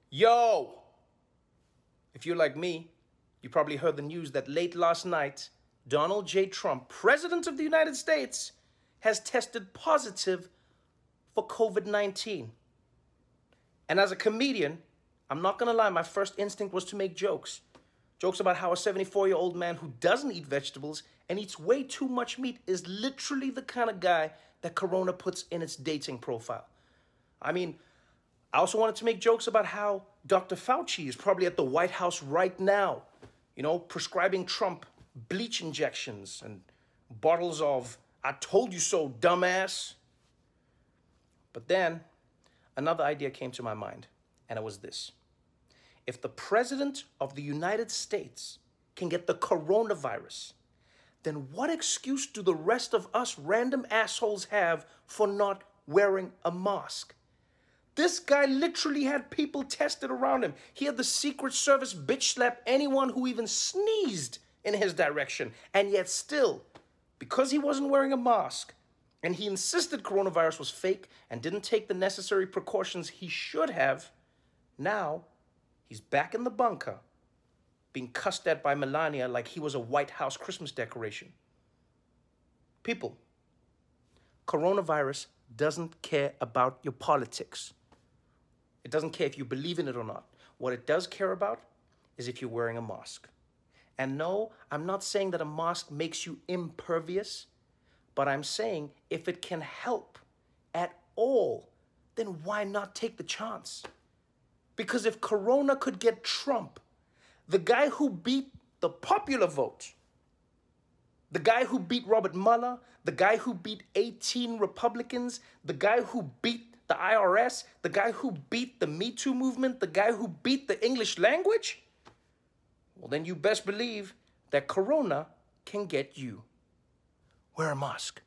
Yo! If you're like me, you probably heard the news that late last night, Donald J. Trump, President of the United States, has tested positive for COVID-19. And as a comedian, I'm not gonna lie, my first instinct was to make jokes. Jokes about how a 74-year-old man who doesn't eat vegetables and eats way too much meat is literally the kind of guy that Corona puts in its dating profile. I mean, I also wanted to make jokes about how Dr. Fauci is probably at the White House right now, prescribing Trump bleach injections and bottles of "I told you so, dumbass." But then another idea came to my mind, and it was this. If the President of the United States can get the coronavirus, then what excuse do the rest of us random assholes have for not wearing a mask? This guy literally had people tested around him. He had the Secret Service bitch slap anyone who even sneezed in his direction. And yet still, because he wasn't wearing a mask, and he insisted coronavirus was fake and didn't take the necessary precautions he should have, now he's back in the bunker, being cussed at by Melania like he was a White House Christmas decoration. People, coronavirus doesn't care about your politics. It doesn't care if you believe in it or not. What it does care about is if you're wearing a mask. And no, I'm not saying that a mask makes you impervious, but I'm saying if it can help at all, then why not take the chance? Because if Corona could get Trump, the guy who beat the popular vote, the guy who beat Robert Mueller, the guy who beat 18 Republicans, the guy who beat the IRS, the guy who beat the Me Too movement, the guy who beat the English language, well, then you best believe that Corona can get you. Wear a mask.